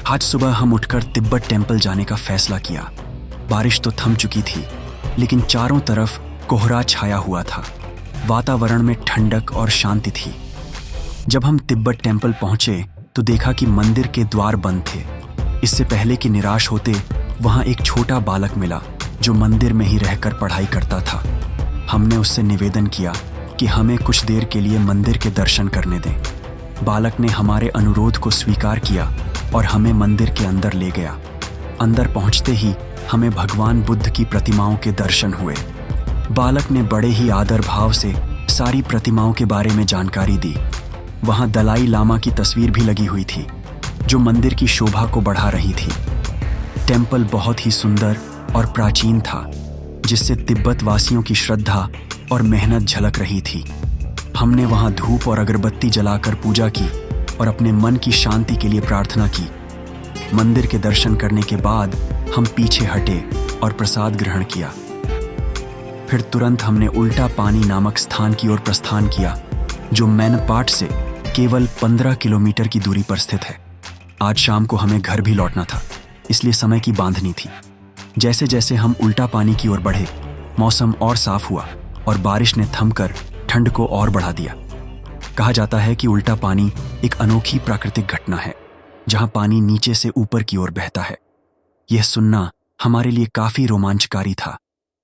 आज सुबह हम उठकर तिब्बत टेम्पल जाने का फैसला किया। बारिश तो थम चुकी थी, लेकिन चारों तरफ कोहरा छाया हुआ था। वातावरण में ठंडक और शांति थी। जब हम तिब्बत टेम्पल पहुंचे तो देखा कि मंदिर के द्वार बंद थे। इससे पहले कि निराश होते, वहां एक छोटा बालक मिला जो मंदिर में ही रहकर पढ़ाई करता था। हमने उससे निवेदन किया कि हमें कुछ देर के लिए मंदिर के दर्शन करने दें। बालक ने हमारे अनुरोध को स्वीकार किया और हमें मंदिर के अंदर ले गया। अंदर पहुंचते ही हमें भगवान बुद्ध की प्रतिमाओं के दर्शन हुए। बालक ने बड़े ही आदर भाव से सारी प्रतिमाओं के बारे में जानकारी दी। वहां दलाई लामा की तस्वीर भी लगी हुई थी, जो मंदिर की शोभा को बढ़ा रही थी। टेम्पल बहुत ही सुंदर और प्राचीन था, जिससे तिब्बत वासियों की श्रद्धा और मेहनत झलक रही थी। हमने वहां धूप और अगरबत्ती जलाकर पूजा की और अपने मन की शांति के लिए प्रार्थना की। मंदिर के दर्शन करने के बाद हम पीछे हटे और प्रसाद ग्रहण किया। फिर तुरंत हमने उल्टा पानी नामक स्थान की ओर प्रस्थान किया, जो मैनपाट से केवल 15 किलोमीटर की दूरी पर स्थित है। आज शाम को हमें घर भी लौटना था, इसलिए समय की बांधनी थी। जैसे जैसे हम उल्टा पानी की ओर बढ़े, मौसम और साफ हुआ और बारिश ने थमकर ठंड को और बढ़ा दिया। कहा जाता है कि उल्टा पानी एक अनोखी प्राकृतिक घटना है, जहां पानी नीचे से ऊपर की ओर बहता है। यह सुनना हमारे लिए काफी रोमांचकारी था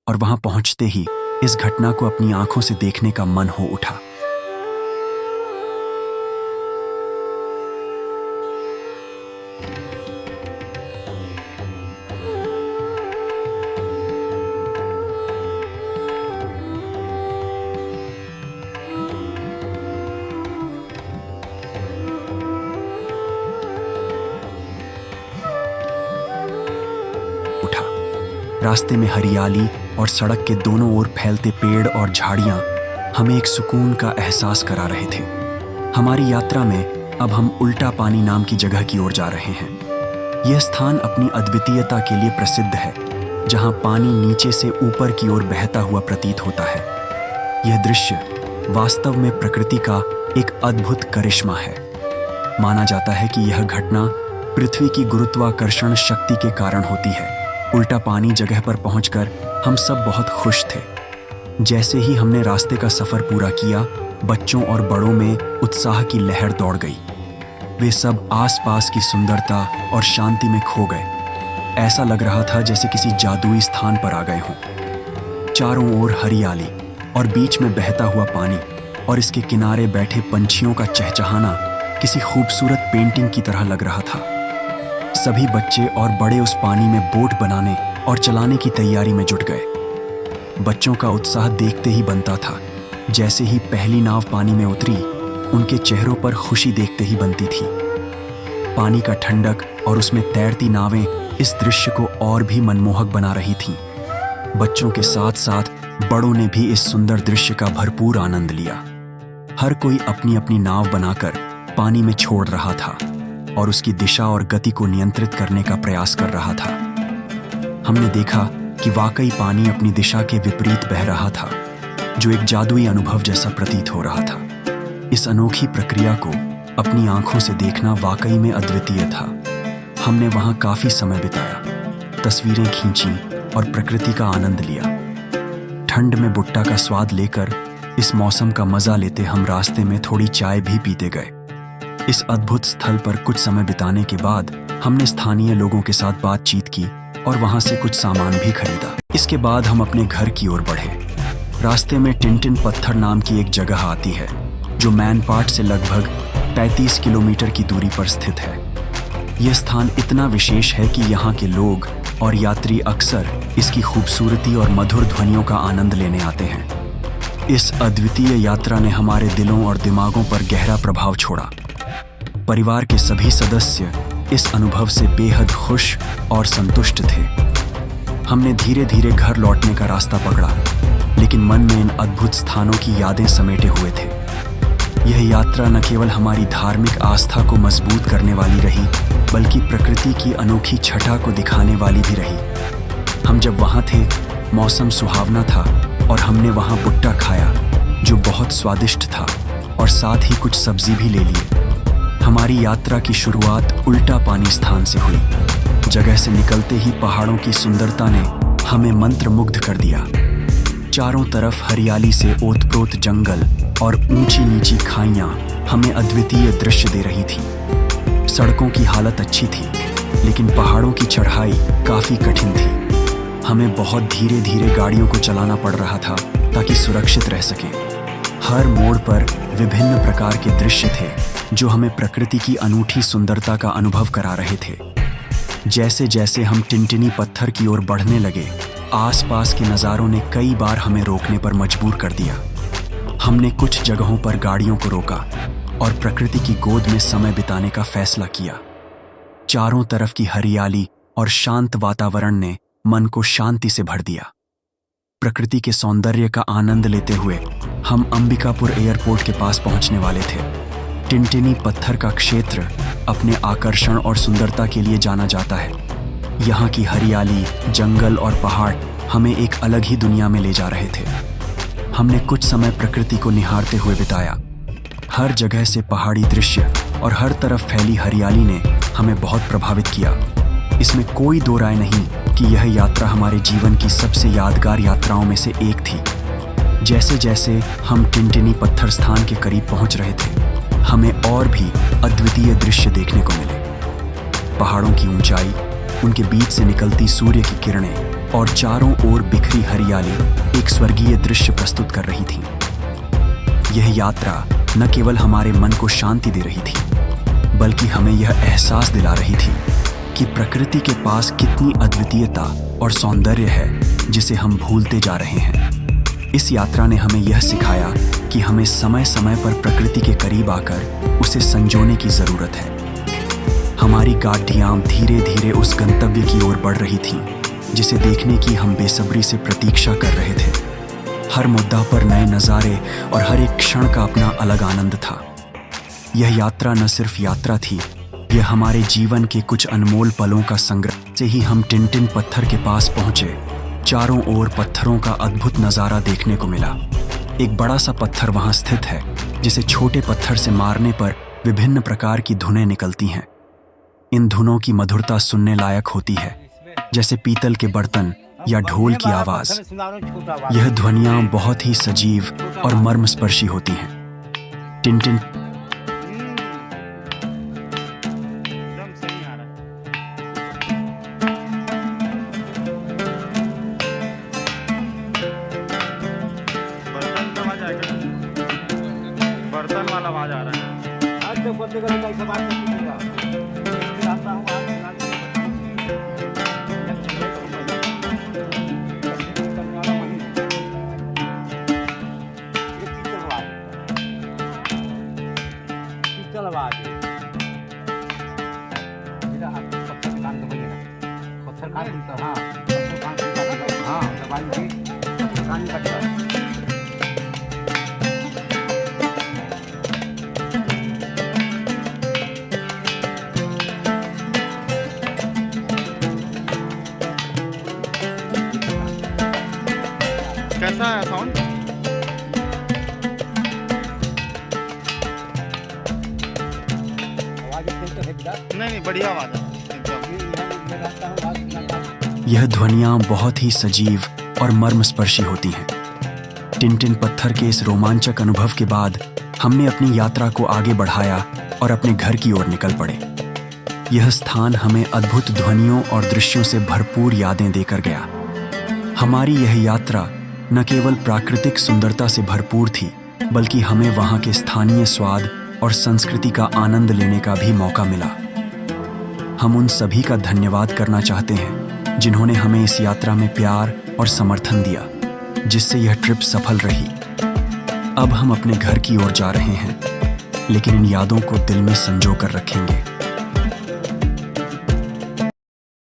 और वहां पहुंचते ही इस घटना को अपनी आंखों से देखने का मन हो उठा। रास्ते में हरियाली और सड़क के दोनों ओर फैलते पेड़ और झाड़ियां हमें एक सुकून का एहसास करा रहे थे। हमारी यात्रा में अब हम उल्टा पानी नाम की जगह की ओर जा रहे हैं। यह स्थान अपनी अद्वितीयता के लिए प्रसिद्ध है, जहां पानी नीचे से ऊपर की ओर बहता हुआ प्रतीत होता है। यह दृश्य वास्तव में प्रकृति का एक अद्भुत करिश्मा है। माना जाता है कि यह घटना पृथ्वी की गुरुत्वाकर्षण शक्ति के कारण होती है। उल्टा पानी जगह पर पहुंचकर हम सब बहुत खुश थे। जैसे ही हमने रास्ते का सफर पूरा किया, बच्चों और बड़ों में उत्साह की लहर दौड़ गई। वे सब आसपास की सुंदरता और शांति में खो गए। ऐसा लग रहा था जैसे किसी जादुई स्थान पर आ गए हों। चारों ओर हरियाली और बीच में बहता हुआ पानी और इसके किनारे बैठे पंछियों का चहचहाना किसी खूबसूरत पेंटिंग की तरह लग रहा था। सभी बच्चे और बड़े उस पानी में बोट बनाने और चलाने की तैयारी में जुट गए। बच्चों का उत्साह देखते ही बनता था। जैसे ही पहली नाव पानी में उतरी, उनके चेहरों पर खुशी देखते ही बनती थी। पानी का ठंडक और उसमें तैरती नावें इस दृश्य को और भी मनमोहक बना रही थीं। बच्चों के साथ साथ बड़ों ने भी इस सुंदर दृश्य का भरपूर आनंद लिया। हर कोई अपनी अपनी नाव बनाकर पानी में छोड़ रहा था और उसकी दिशा और गति को नियंत्रित करने का प्रयास कर रहा था। हमने देखा कि वाकई पानी अपनी दिशा के विपरीत बह रहा था, जो एक जादुई अनुभव जैसा प्रतीत हो रहा था। इस अनोखी प्रक्रिया को अपनी आंखों से देखना वाकई में अद्वितीय था। हमने वहां काफी समय बिताया, तस्वीरें खींची और प्रकृति का आनंद लिया। ठंड में भुट्टा का स्वाद लेकर इस मौसम का मजा लेते हम रास्ते में थोड़ी चाय भी पीते गए। इस अद्भुत स्थल पर कुछ समय बिताने के बाद हमने स्थानीय लोगों के साथ बातचीत की और वहां से कुछ सामान भी खरीदा। इसके बाद हम अपने घर की ओर बढ़े। रास्ते में टिनटिन पत्थर नाम की एक जगह आती है, जो मैनपाट से लगभग 35 किलोमीटर की दूरी पर स्थित है। यह स्थान इतना विशेष है कि यहाँ के लोग और यात्री अक्सर इसकी खूबसूरती और मधुर ध्वनियों का आनंद लेने आते हैं। इस अद्वितीय यात्रा ने हमारे दिलों और दिमागों पर गहरा प्रभाव छोड़ा। परिवार के सभी सदस्य इस अनुभव से बेहद खुश और संतुष्ट थे। हमने धीरे धीरे घर लौटने का रास्ता पकड़ा, लेकिन मन में इन अद्भुत स्थानों की यादें समेटे हुए थे। यह यात्रा न केवल हमारी धार्मिक आस्था को मजबूत करने वाली रही, बल्कि प्रकृति की अनोखी छटा को दिखाने वाली भी रही। हम जब वहाँ थे, मौसम सुहावना था और हमने वहाँ भुट्टा खाया, जो बहुत स्वादिष्ट था, और साथ ही कुछ सब्जी भी ले लिए। हमारी यात्रा की शुरुआत उल्टा पानी स्थान से हुई। जगह से निकलते ही पहाड़ों की सुंदरता ने हमें मंत्रमुग्ध कर दिया। चारों तरफ हरियाली से ओतप्रोत जंगल और ऊंची नीची खाइयां हमें अद्वितीय दृश्य दे रही थी। सड़कों की हालत अच्छी थी, लेकिन पहाड़ों की चढ़ाई काफी कठिन थी। हमें बहुत धीरे धीरे गाड़ियों को चलाना पड़ रहा था ताकि सुरक्षित रह सकें। हर मोड़ पर विभिन्न प्रकार के दृश्य थे जो हमें प्रकृति की अनूठी सुंदरता का अनुभव करा रहे थे। जैसे जैसे हम टिनटिनी पत्थर की ओर बढ़ने लगे, आसपास के नज़ारों ने कई बार हमें रोकने पर मजबूर कर दिया। हमने कुछ जगहों पर गाड़ियों को रोका और प्रकृति की गोद में समय बिताने का फैसला किया। चारों तरफ की हरियाली और शांत वातावरण ने मन को शांति से भर दिया। प्रकृति के सौंदर्य का आनंद लेते हुए हम अंबिकापुर एयरपोर्ट के पास पहुंचने वाले थे। टिनटिनी पत्थर का क्षेत्र अपने आकर्षण और सुंदरता के लिए जाना जाता है। यहाँ की हरियाली, जंगल और पहाड़ हमें एक अलग ही दुनिया में ले जा रहे थे। हमने कुछ समय प्रकृति को निहारते हुए बिताया। हर जगह से पहाड़ी दृश्य और हर तरफ फैली हरियाली ने हमें बहुत प्रभावित किया। इसमें कोई दो राय नहीं कि यह यात्रा हमारे जीवन की सबसे यादगार यात्राओं में से एक थी। जैसे जैसे हम टिनटिनी पत्थर स्थान के करीब पहुंच रहे थे, हमें और भी अद्वितीय दृश्य देखने को मिले। पहाड़ों की ऊंचाई, उनके बीच से निकलती सूर्य की किरणें और चारों ओर बिखरी हरियाली एक स्वर्गीय दृश्य प्रस्तुत कर रही थी। यह यात्रा न केवल हमारे मन को शांति दे रही थी, बल्कि हमें यह एहसास दिला रही थी कि प्रकृति के पास कितनी अद्वितीयता और सौंदर्य है जिसे हम भूलते जा रहे हैं। इस यात्रा ने हमें यह सिखाया कि हमें समय समय पर प्रकृति के करीब आकर उसे संजोने की जरूरत है। हमारी गाड़ियां धीरे धीरे उस गंतव्य की ओर बढ़ रही थीं, जिसे देखने की हम बेसब्री से प्रतीक्षा कर रहे थे। हर मुद्दा पर नए नज़ारे और हर एक क्षण का अपना अलग आनंद था। यह यात्रा न सिर्फ यात्रा थी, यह हमारे जीवन के कुछ अनमोल पलों का संग्रह। से ही हम टिनटिन पत्थर के पास पहुंचे। चारों ओर पत्थरों का अद्भुत नज़ारा देखने को मिला। एक बड़ा सा पत्थर वहां स्थित है, जिसे छोटे पत्थर से मारने पर विभिन्न प्रकार की धुनें निकलती हैं। इन धुनों की मधुरता सुनने लायक होती है, जैसे पीतल के बर्तन या ढोल की आवाज। यह ध्वनियां बहुत ही सजीव और मर्मस्पर्शी होती हैं। टिनटिन बर्तन वाला आवाज आ रहा है। आज तो बंदे का कैसे बात करूंगा, आता हूं आज पीतल आवाज मेरा हाथ पत्थर कान दबाइए ना, पत्थर कान खुलता। हाँ पत्थर कान खुलता। हाँ दबाइए, पत्थर कान कटता है। कैसा है साउंड? नहीं, बढ़िया आवाज है। यह ध्वनियां बहुत ही सजीव और मर्मस्पर्शी होती हैं। टिनटिन पत्थर के इस रोमांचक अनुभव के बाद हमने अपनी यात्रा को आगे बढ़ाया और अपने घर की ओर निकल पड़े। यह स्थान हमें अद्भुत ध्वनियों और दृश्यों से भरपूर यादें देकर गया। हमारी यह यात्रा न केवल प्राकृतिक सुंदरता से भरपूर थी, बल्कि हमें वहाँ के स्थानीय स्वाद और संस्कृति का आनंद लेने का भी मौका मिला। हम उन सभी का धन्यवाद करना चाहते हैं जिन्होंने हमें इस यात्रा में प्यार और समर्थन दिया, जिससे यह ट्रिप सफल रही। अब हम अपने घर की ओर जा रहे हैं, लेकिन इन यादों को दिल में संजो कर रखेंगे।